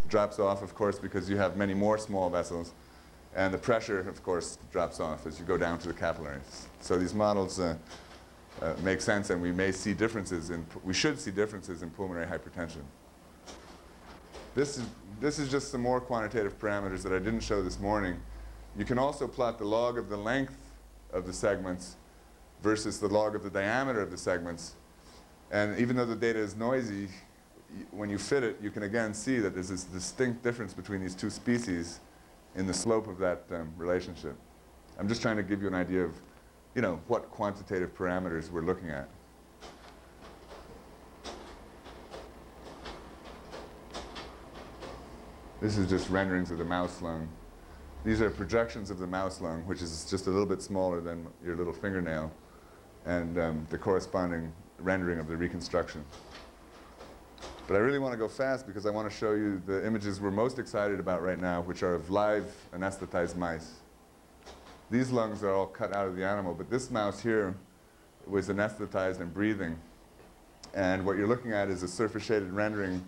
drops off, of course, because you have many more small vessels. And the pressure, of course, drops off as you go down to the capillaries. So these models make sense, and we may see differences we should see differences in pulmonary hypertension. This is just some more quantitative parameters that I didn't show this morning. You can also plot the log of the length of the segments versus the log of the diameter of the segments. And even though the data is noisy, when you fit it, you can again see that there's this distinct difference between these two species in the slope of that relationship. I'm just trying to give you an idea of, what quantitative parameters we're looking at. This is just renderings of the mouse lung. These are projections of the mouse lung, which is just a little bit smaller than your little fingernail, and the corresponding rendering of the reconstruction. But I really want to go fast because I want to show you the images we're most excited about right now, which are of live anesthetized mice. These lungs are all cut out of the animal, but this mouse here was anesthetized and breathing. And what you're looking at is a surface shaded rendering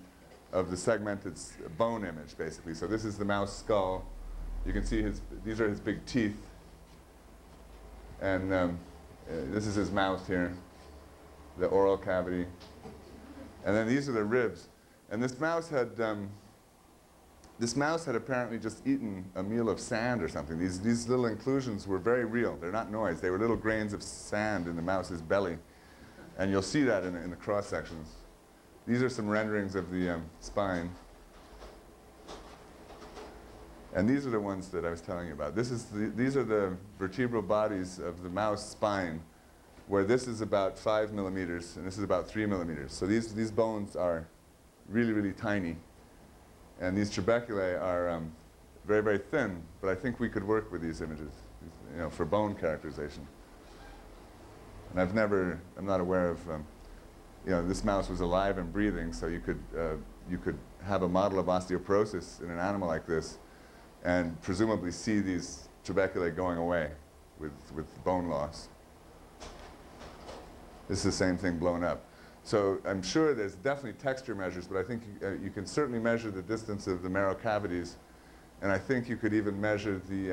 of the segmented bone image, basically. So this is the mouse skull. You can see these are his big teeth. And this is his mouth here, the oral cavity. And then these are the ribs. And this mouse had apparently just eaten a meal of sand or something. These little inclusions were very real. They're not noise. They were little grains of sand in the mouse's belly. And you'll see that in the cross sections. These are some renderings of the spine. And these are the ones that I was telling you about. These are the vertebral bodies of the mouse spine, where this is about 5 millimeters and this is about 3 millimeters. So these bones are really, really tiny. And these trabeculae are very, very thin, but I think we could work with these images, for bone characterization. And I'm not aware of, this mouse was alive and breathing, so you could have a model of osteoporosis in an animal like this and presumably see these trabeculae going away with bone loss. This is the same thing blown up. So I'm sure there's definitely texture measures, but I think you can certainly measure the distance of the marrow cavities, and I think you could even measure the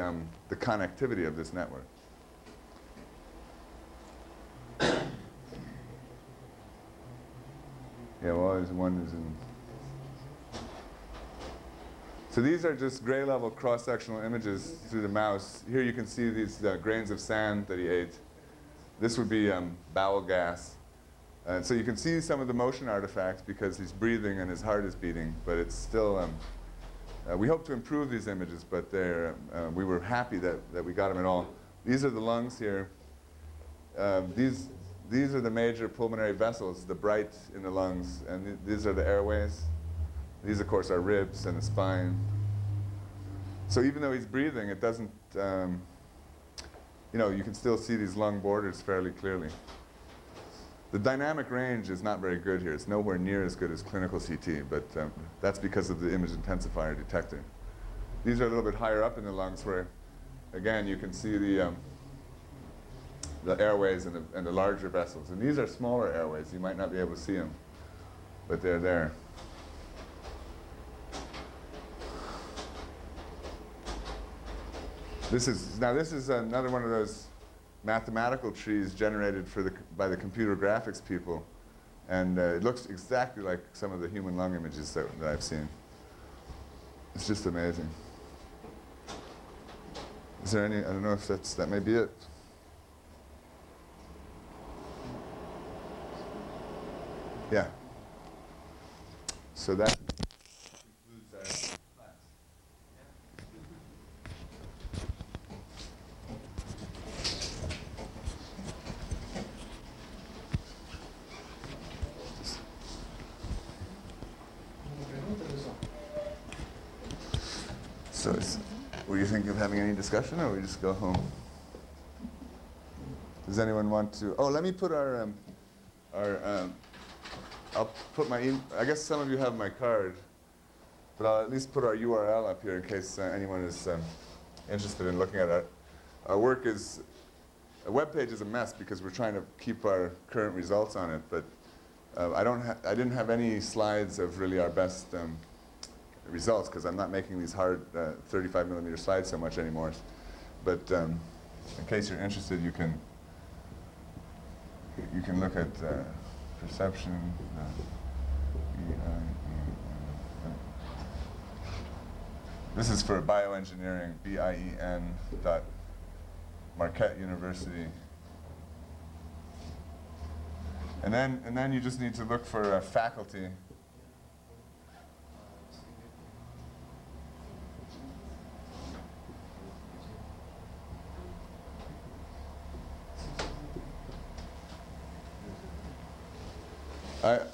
connectivity of this network. Yeah, well, one is in. So these are just gray level cross-sectional images through the mouse. Here you can see these grains of sand that he ate. This would be bowel gas. And so you can see some of the motion artifacts because he's breathing and his heart is beating, but it's still, we hope to improve these images, but we were happy that we got them at all. These are the lungs here. These are the major pulmonary vessels, the bright in the lungs, and these are the airways. These, of course, are ribs and the spine. So even though he's breathing, it doesn't, you can still see these lung borders fairly clearly. The dynamic range is not very good here. It's nowhere near as good as clinical CT, but that's because of the image intensifier detector. These are a little bit higher up in the lungs where, again, you can see the airways and the larger vessels. And these are smaller airways. You might not be able to see them, but they're there. This is another one of those mathematical trees generated by the computer graphics people, and it looks exactly like some of the human lung images that I've seen. It's just amazing. Is there any? I don't know if that may be it. Yeah. So that concludes our class. So were you thinking of having any discussion, or we just go home? Does anyone want to? Oh, let me put I'll put I guess some of you have my card, but I'll at least put our URL up here in case anyone is interested in looking at it. Our work is, a web page is a mess because we're trying to keep our current results on it, but I didn't have any slides of really our best results because I'm not making these hard 35 millimeter slides so much anymore. But in case you're interested, you can look at perception. This is for bioengineering, BIEN dot Marquette University. And then you just need to look for faculty.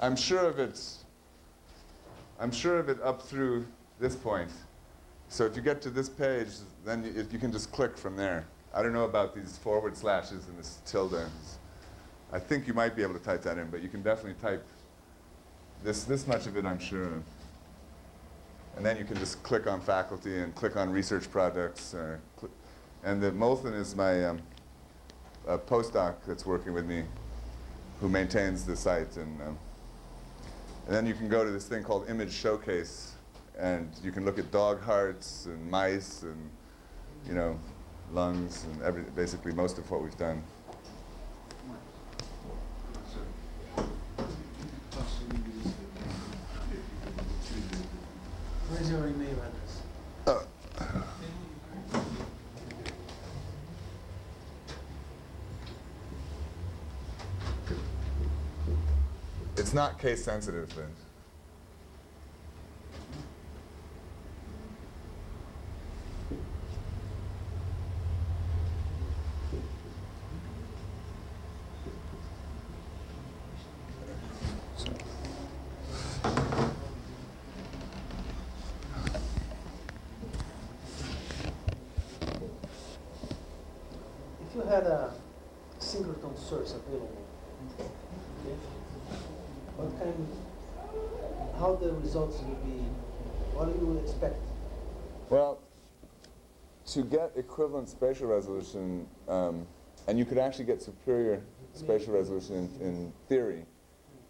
I'm sure of it. I'm sure of it up through this point. So if you get to this page, then you can just click from there. I don't know about these forward slashes and this tilde. I think you might be able to type that in, but you can definitely type this much of it, I'm sure of. And then you can just click on faculty and click on research projects. And the Molten is my a postdoc that's working with me, who maintains the site. And then you can go to this thing called Image Showcase, and you can look at dog hearts and mice and, you know, lungs and basically most of what we've done. Where's your email address? It's not case sensitive, but If you had a synchrotron source available, okay, how the results would be, what do you expect? well, to get equivalent spatial resolution, and you could actually get superior spatial resolution in theory,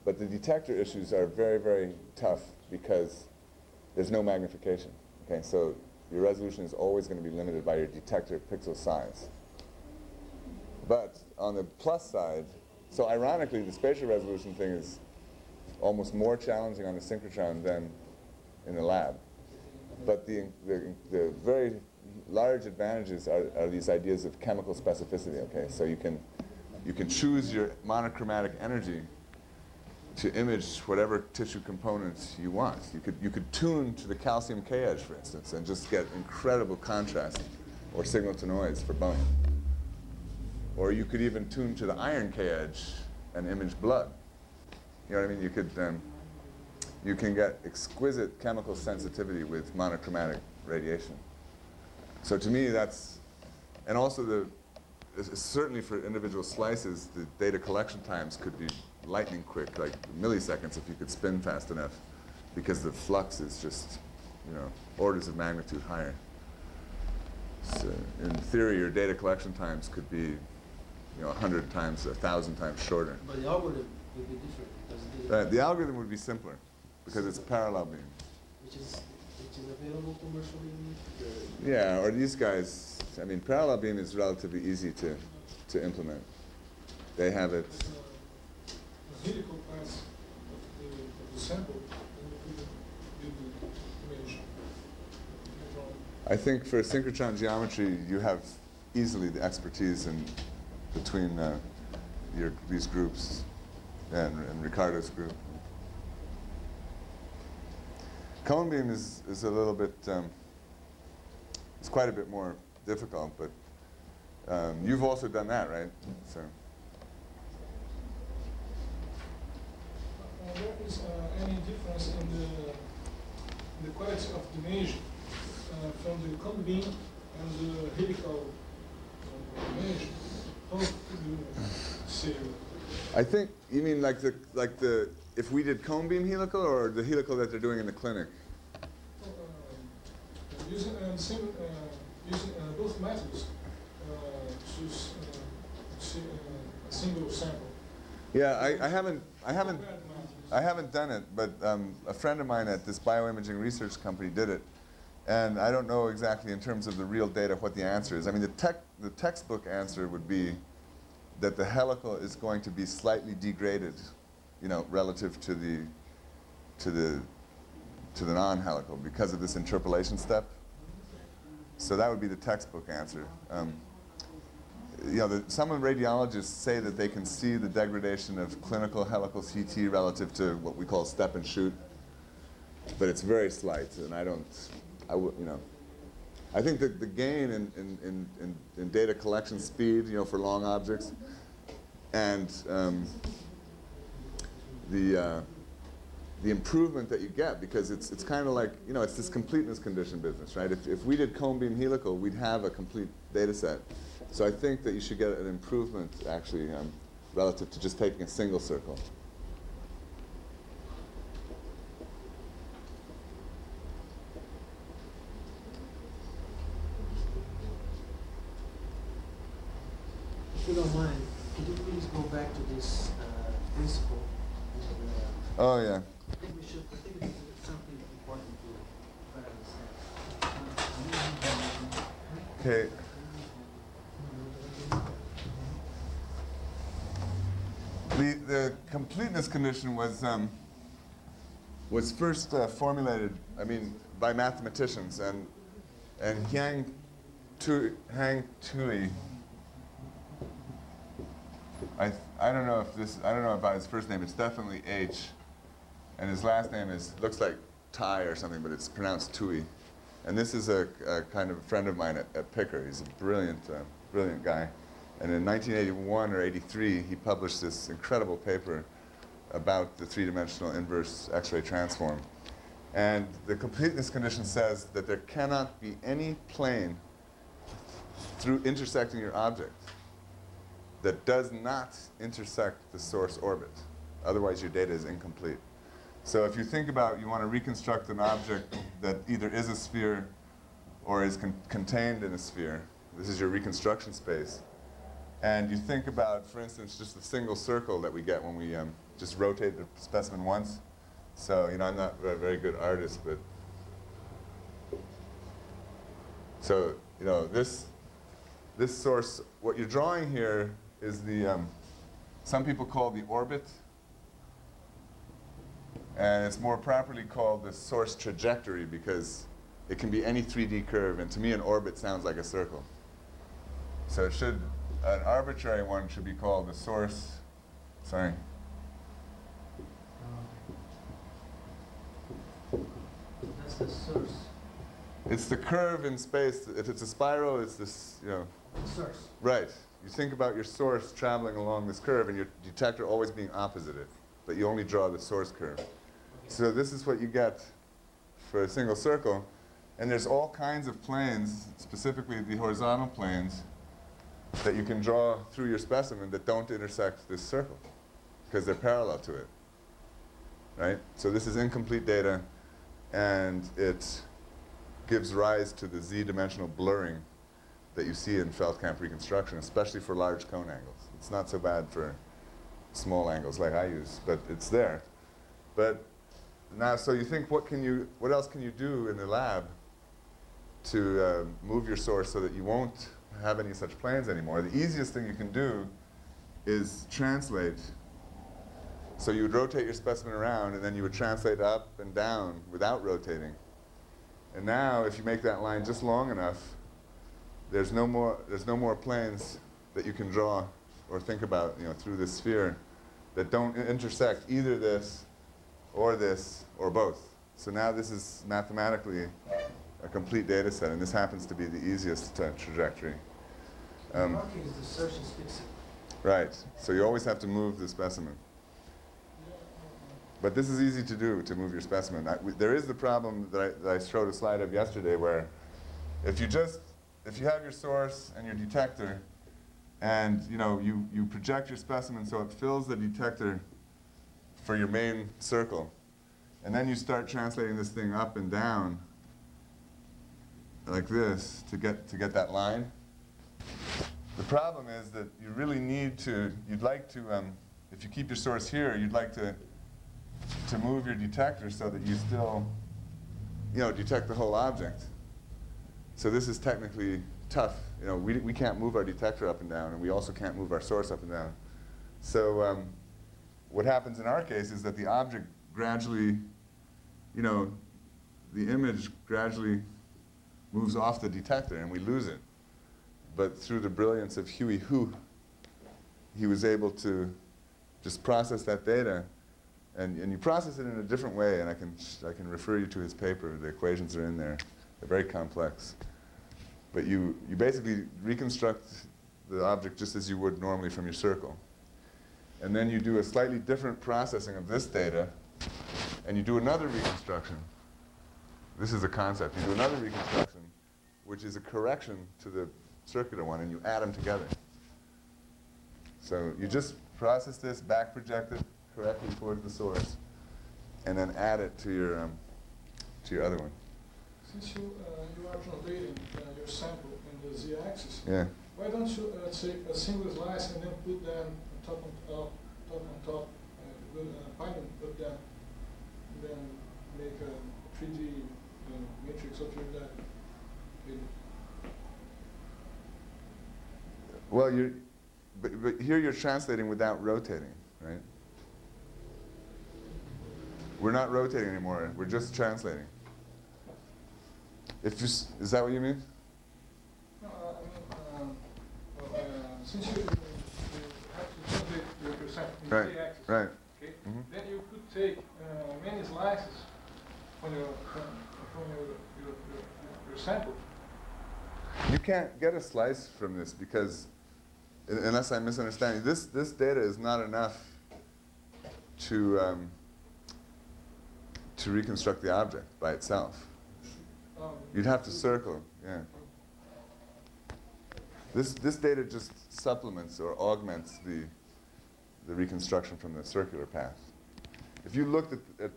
but the detector issues are very, very tough because there's no magnification. Okay, so your resolution is always going to be limited by your detector pixel size. But on the plus side, so ironically, the spatial resolution thing is almost more challenging on the synchrotron than in the lab. But the very large advantages are these ideas of chemical specificity. Okay, so you can choose your monochromatic energy to image whatever tissue components you want. You could tune to the calcium K edge, for instance, and just get incredible contrast or signal to noise for bone. Or you could even tune to the iron K edge and image blood. You know what I mean? You can get exquisite chemical sensitivity with monochromatic radiation. So to me, that's, and also certainly for individual slices, the data collection times could be lightning quick, like milliseconds if you could spin fast enough, because the flux is just, you know, orders of magnitude higher. So in theory, your data collection times could be, you know, 100 times, 1,000 times shorter. But the algorithm would be different because The algorithm would be simpler because it's parallel beam. which is available commercially. Yeah, or these guys. I mean, parallel beam is relatively easy to implement. They have it. The helical parts of the sample, and you the image. I think for synchrotron geometry, you have easily the expertise between these groups and Ricardo's group. Cone beam is a little bit, it's quite a bit more difficult, but you've also done that, right? So. There is any difference in the quality of the image from the cone beam and the helical image? How could you say? I think you mean like the if we did cone beam helical or the helical that they're doing in the clinic. Using both methods to see a single sample. Yeah, I haven't. Compared methods. I haven't done it, but a friend of mine at this bioimaging research company did it. And I don't know exactly in terms of the real data what the answer is. I mean, the textbook answer would be that the helical is going to be slightly degraded, you know, relative to the non-helical because of this interpolation step. So that would be the textbook answer. You know, some radiologists say that they can see the degradation of clinical helical CT relative to what we call step and shoot, but it's very slight, and you know, I think that the gain in data collection speed, you know, for long objects, and the improvement that you get, because it's kind of like, you know, it's this completeness condition business, right? If we did cone beam helical, we'd have a complete data set. So I think that you should get an improvement, actually, relative to just taking a single circle. If you don't mind, could you please go back to this principle? Oh, yeah. I think it's something important to try to understand. Okay. The completeness condition was first formulated, I mean, by mathematicians, and Hang Tui. I don't know about his first name. It's definitely H, and his last name looks like Thai or something, but it's pronounced Tui. And this is a kind of a friend of mine at Picker. He's a brilliant guy. And in 1981 or 83, he published this incredible paper about the three-dimensional inverse X-ray transform. And the completeness condition says that there cannot be any plane through intersecting your object that does not intersect the source orbit. Otherwise, your data is incomplete. So if you think about, you want to reconstruct an object that either is a sphere or is contained in a sphere. This is your reconstruction space. And you think about, for instance, just the single circle that we get when we just rotate the specimen once. So, you know, I'm not a very good artist, but so, you know, this source, what you're drawing here is the, some people call the orbit, and it's more properly called the source trajectory because it can be any 3D curve, and to me an orbit sounds like a circle. So it should, an arbitrary one should be called the source, sorry. That's the source. It's the curve in space. If it's a spiral, it's this, you know. The source. Right. You think about your source traveling along this curve and your detector always being opposite it, but you only draw the source curve. Okay. So this is what you get for a single circle. And there's all kinds of planes, specifically the horizontal planes, that you can draw through your specimen that don't intersect this circle because they're parallel to it, right? So this is incomplete data, and it gives rise to the z-dimensional blurring that you see in Feldkamp reconstruction, especially for large cone angles. It's not so bad for small angles like I use, but it's there. But now, so you think, what else can you do in the lab to move your source so that you won't have any such planes anymore? The easiest thing you can do is translate. So you would rotate your specimen around, and then you would translate up and down without rotating. And now, if you make that line just long enough, there's no more planes that you can draw or think about, you know, through this sphere that don't intersect either this or both. So now this is mathematically a complete data set, and this happens to be the easiest trajectory. Marking is the source is fixed. Right. So you always have to move the specimen. But this is easy to do, to move your specimen. There is the problem that I showed a slide of yesterday where if you have your source and your detector, and you project your specimen so it fills the detector for your main circle, and then you start translating this thing up and down like this to get that line. The problem is that you really need to, if you keep your source here, you'd like to to move your detector so that you still, detect the whole object. So this is technically tough. We can't move our detector up and down, and we also can't move our source up and down. So what happens in our case is that the object gradually, the image gradually moves off the detector, and we lose it. But through the brilliance of Huey Hu, he was able to just process that data, and you process it in a different way, and I can refer you to his paper. The equations are in there. They're very complex. But you basically reconstruct the object just as you would normally from your circle. And then you do a slightly different processing of this data, and you do another reconstruction. This is a concept. You do another reconstruction, which is a correction to the circular one, and you add them together. So you just process this, back project it correctly towards the source, and then add it to your other one. Since you are translating your sample in the z-axis, Yeah. why don't you take a single slice and then put them top on top, Python, put them, and then make a 3D matrix of your data? Well, but here you're translating without rotating, right? We're not rotating anymore. We're just translating. Is that what you mean? No, since you have to translate your sample in Right, z-axis, right. okay, Mhm. then you could take many slices from your sample. You can't get a slice from this because, unless I'm misunderstanding, this data is not enough to reconstruct the object by itself. You'd have to circle, yeah. This data just supplements or augments the reconstruction from the circular path. If you looked at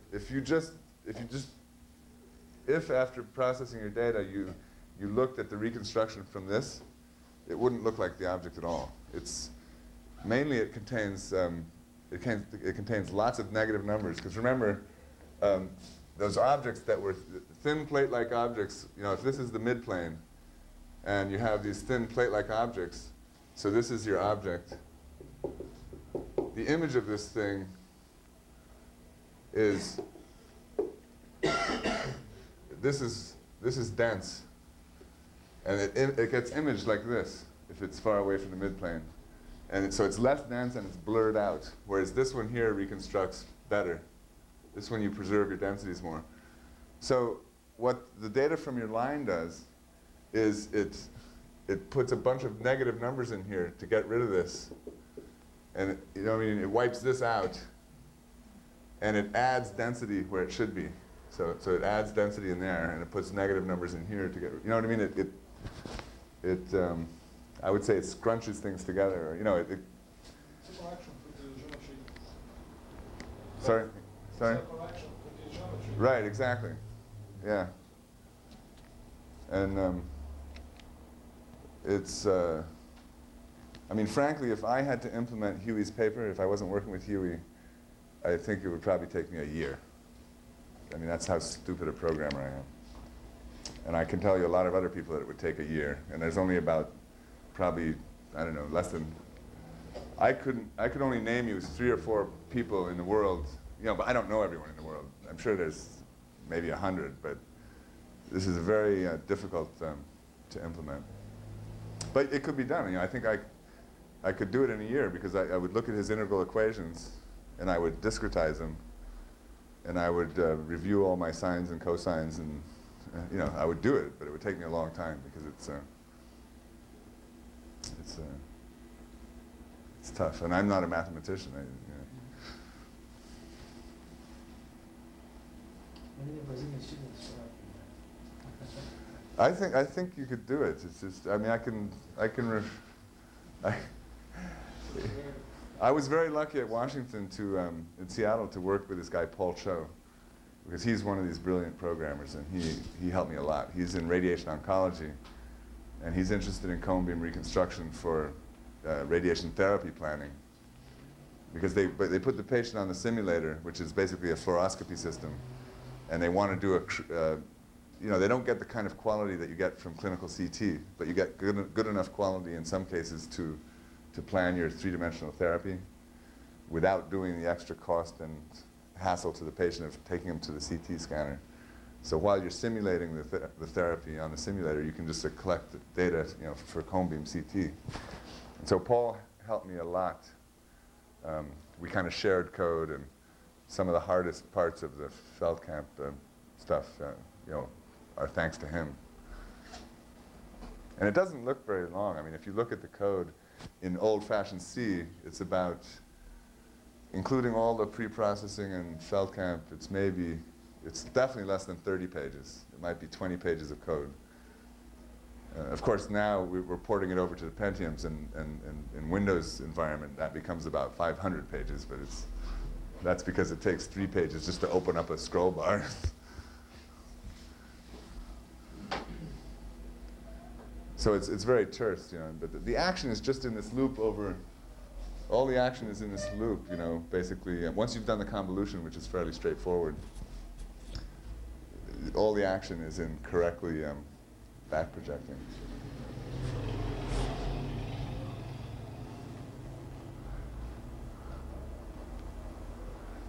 if after processing your data you looked at the reconstruction from this, it wouldn't look like the object at all. It's mainly it contains lots of negative numbers, because remember, those objects that were thin plate-like objects, if this is the midplane, and you have these thin plate-like objects, so this is your object, the image of this thing is, this is dense, and it gets imaged like this if it's far away from the midplane. And so it's less dense and it's blurred out, whereas this one here reconstructs better. This one you preserve your densities more. So what the data from your line does is it puts a bunch of negative numbers in here to get rid of this. And it wipes this out, and it adds density where it should be. So it adds density in there, and it puts negative numbers in here to get, you know what I mean? I would say it scrunches things together. It's a correction to the geometry. Sorry? Sorry? It's a correction to the geometry. Right, exactly. Yeah. And frankly, if I had to implement Huey's paper, if I wasn't working with Huey, I think it would probably take me a year. That's how stupid a programmer I am. And I can tell you a lot of other people that it would take a year. And there's only about probably, less than, I could only name you 3 or 4 people in the world, but I don't know everyone in the world. I'm sure there's maybe 100, but this is very difficult to implement. But it could be done. I think I could do it in a year, because I would look at his integral equations, and I would discretize them, and I would review all my sines and cosines, and I would do it, but it would take me a long time, because it's tough, and I'm not a mathematician. I think you could do it. It's just, I was very lucky at Washington in Seattle to work with this guy, Paul Cho, because he's one of these brilliant programmers, and he helped me a lot. He's in radiation oncology, and he's interested in cone beam reconstruction for radiation therapy planning. because they put the patient on the simulator, which is basically a fluoroscopy system, and they want to do they don't get the kind of quality that you get from clinical CT, but you get good enough quality in some cases to plan your three-dimensional therapy without doing the extra cost and hassle to the patient of taking them to the CT scanner. So while you're simulating the therapy on the simulator, you can just collect the data, for cone beam CT. And so Paul helped me a lot. We kind of shared code, and some of the hardest parts of the Feldkamp stuff, are thanks to him. And it doesn't look very long. I mean, if you look at the code in old-fashioned C, it's about, including all the pre-processing and Feldkamp, it's definitely less than 30 pages. It might be 20 pages of code. Of course, now we're porting it over to the Pentiums, and in Windows environment, that becomes about 500 pages, but that's because it takes 3 pages just to open up a scroll bar. So it's very terse, but the action is just in this loop all the action is in this loop, basically. Once you've done the convolution, which is fairly straightforward, all the action is in correctly back projecting.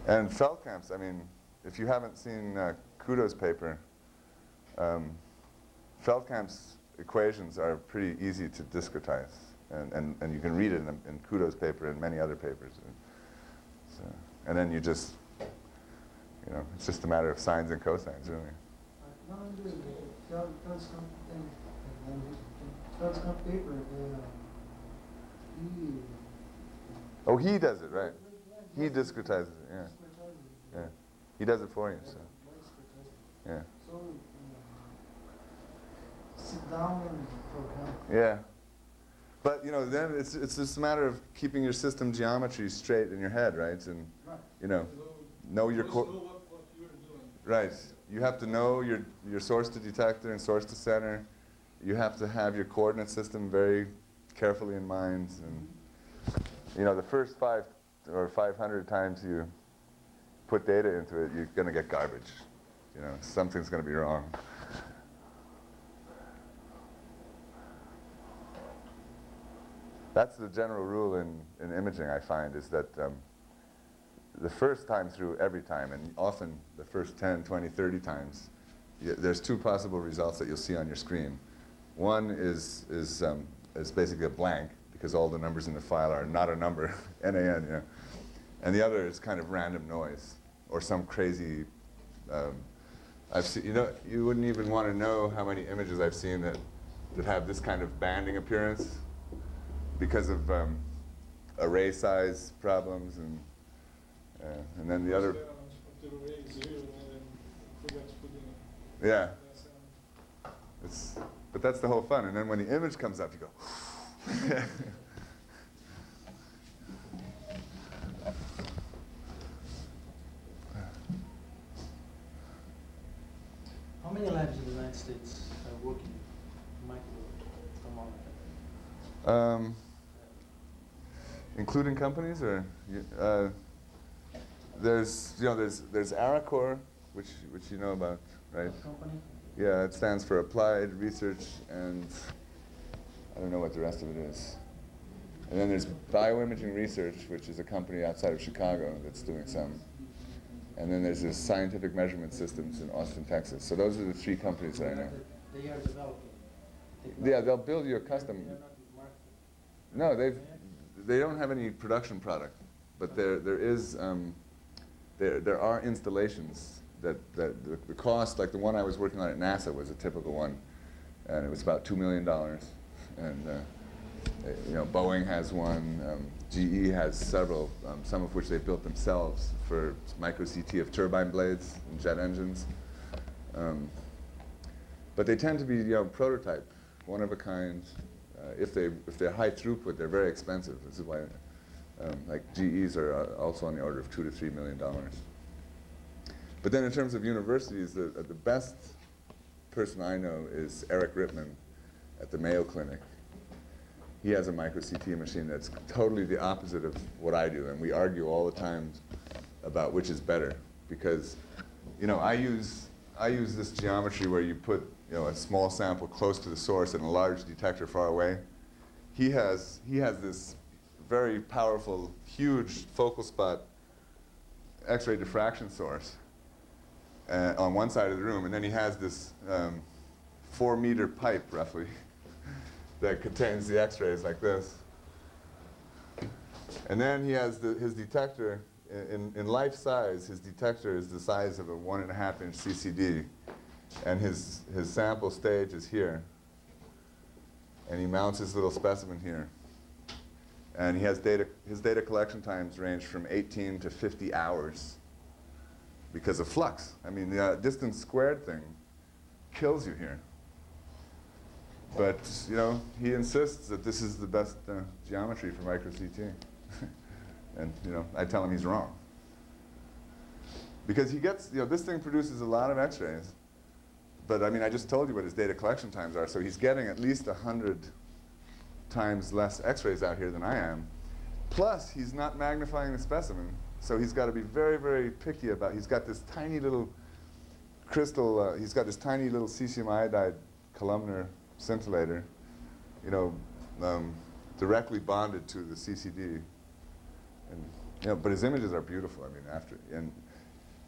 And Feldkamp's, I mean, if you haven't seen Kudo's paper, Feldkamp's equations are pretty easy to discretize. And you can read it in Kudo's paper and many other papers. And then you just, it's just a matter of sines and cosines, really. Not only the Feldkamp paper, He does it, right. He discretizes it, yeah. Yeah. He does it for you, so. Yeah. So, sit down and program. Yeah. But, then it's just a matter of keeping your system geometry straight in your head, right? And, know your what you're doing. Right. You have to know your source to detector and source to center. You have to have your coordinate system very carefully in mind. And, the first 5 or 500 times you put data into it, you're going to get garbage. Something's going to be wrong. That's the general rule in imaging, I find, is that the first time through every time, and often the first 10, 20, 30 times, there's 2 possible results that you'll see on your screen. One is basically a blank, because all the numbers in the file are not a number, NaN, And the other is kind of random noise, or some crazy, I've seen, you wouldn't even want to know how many images I've seen that have this kind of banding appearance because of array size problems, and then the other. Yeah. But that's the whole fun. And then when the image comes up, you go. How many labs in the United States are working micro thermometer? Including companies, or there's Aracor, which you know about, right? Company? Yeah, it stands for Applied Research, and I don't know what the rest of it is. And then there's Bioimaging Research, which is a company outside of Chicago that's doing some. And then there's this Scientific Measurement Systems in Austin, Texas. So those are the 3 companies that I know. They are developing. Yeah, they'll build you a custom. They're not marketing. No, they don't have any production product, but there are installations that the cost, like the one I was working on at NASA was a typical one, and it was about $2 million. And Boeing has one, GE has several, some of which they built themselves for micro CT of turbine blades and jet engines. But they tend to be prototype, one of a kind. If they're high throughput, they're very expensive. This is why, like GEs are also on the order of $2 to $3 million. But then in terms of universities, the best person I know is Eric Rittman at the Mayo Clinic. he has a micro CT machine that's totally the opposite of what I do, and we argue all the time about which is better, because I use this geometry where you put a small sample close to the source and a large detector far away. He has this very powerful, huge focal spot X-ray diffraction source on one side of the room, and then he has this 4-meter pipe, roughly, that contains the X-rays like this. And then he has his detector, in life size, his detector is the size of a 1.5-inch CCD, and his sample stage is here. And he mounts his little specimen here. And his data collection times range from 18 to 50 hours because of flux. I mean, the distance squared thing kills you here. But, he insists that this is the best geometry for micro CT. And, I tell him he's wrong. Because he gets, this thing produces a lot of X-rays. But, I just told you what his data collection times are, so he's getting at least 100 times less X-rays out here than I am. Plus, he's not magnifying the specimen, so he's got to be very, very picky about, he's got this tiny little crystal, he's got this tiny little cesium iodide columnar scintillator, directly bonded to the CCD. And, but his images are beautiful,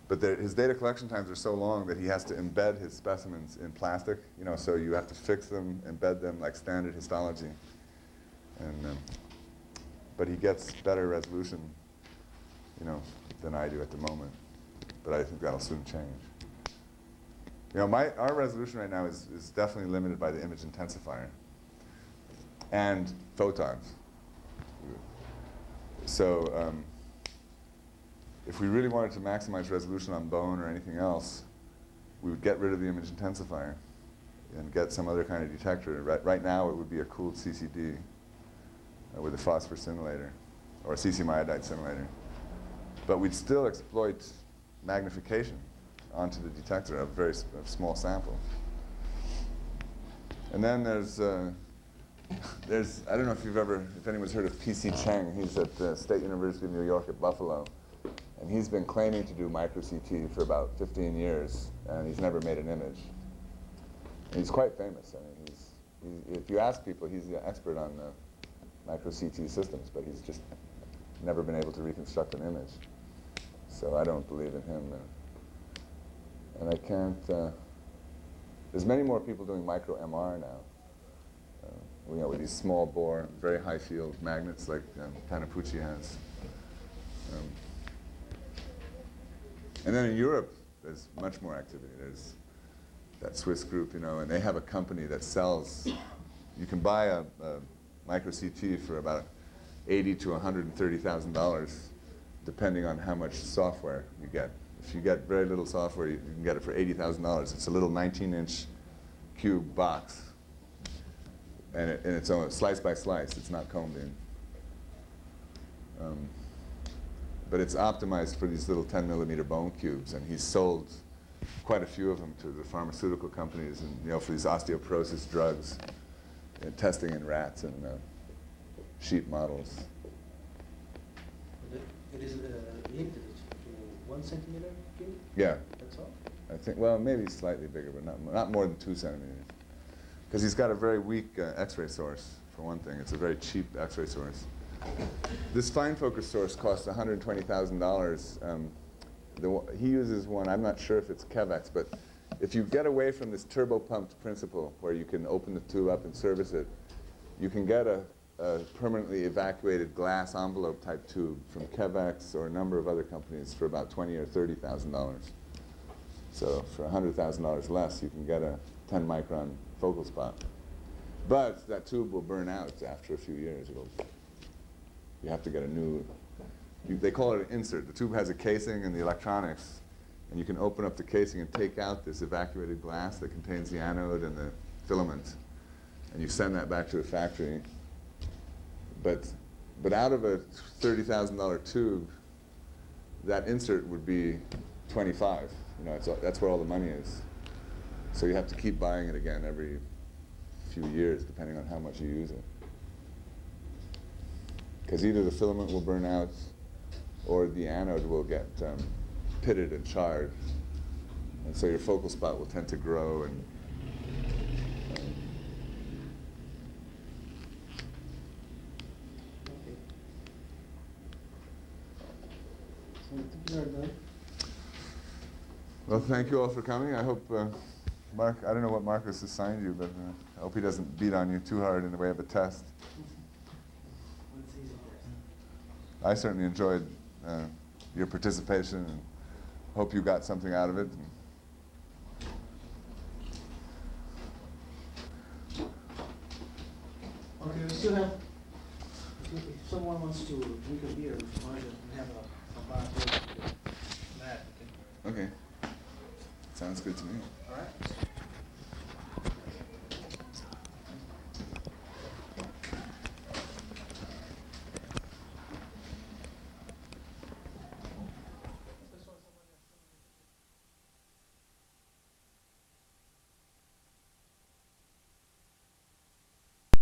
but his data collection times are so long that he has to embed his specimens in plastic, so you have to fix them, embed them like standard histology. And, but he gets better resolution, than I do at the moment. But I think that'll soon change. Our resolution right now is definitely limited by the image intensifier and photons. So if we really wanted to maximize resolution on bone or anything else, we would get rid of the image intensifier and get some other kind of detector. Right now, it would be a cooled CCD with a phosphor scintillator or a cesium iodide scintillator. But we'd still exploit magnification onto the detector of a very small sample. And then there's I don't know if anyone's heard of P.C. Cheng. He's at the State University of New York at Buffalo. And he's been claiming to do micro CT for about 15 years, and he's never made an image. And he's quite famous. If you ask people, he's the expert on micro CT systems, but he's just never been able to reconstruct an image. So I don't believe in him. And I can't, there's many more people doing micro MR now. With these small bore, very high field magnets like Tanapucci has. And then in Europe, there's much more activity. There's that Swiss group, and they have a company that sells, you can buy a micro CT for about $80,000 to $130,000, depending on how much software you get. If you get very little software, you can get it for $80,000. It's a little 19-inch cube box. And it's on slice by slice. It's not combed in. But it's optimized for these little 10-millimeter bone cubes, and he's sold quite a few of them to the pharmaceutical companies, and for these osteoporosis drugs, testing in rats and sheep models. It is limited to 1 centimeter cube? Yeah. That's all? I think, well, maybe slightly bigger, but not more than 2 centimeters. Because he's got a very weak X-ray source, for one thing. It's a very cheap X-ray source. This fine focus source costs $120,000. He uses one, I'm not sure if it's Kevex, but if you get away from this turbo-pumped principle where you can open the tube up and service it, you can get a permanently evacuated glass envelope type tube from Kevex or a number of other companies for about $20,000 or $30,000. So for $100,000 less, you can get a 10 micron focal spot. But that tube will burn out after a few years. You have to get a new, they call it an insert. The tube has a casing and the electronics, and you can open up the casing and take out this evacuated glass that contains the anode and the filament, and you send that back to the factory. But out of a $30,000 tube, that insert would be 25. That's where all the money is. So you have to keep buying it again every few years, depending on how much you use it. because either the filament will burn out or the anode will get pitted and charred. And so your focal spot will tend to grow. And Okay. So I think you are done. well, thank you all for coming. I hope, Mark, I don't know what Marcus assigned you, but I hope he doesn't beat on you too hard in the way of a test. What's easy test? I certainly enjoyed your participation and hope you got something out of it. Okay, we still have, if someone wants to drink a beer, we have a bar table. That, okay. Okay. Sounds good to me. All right.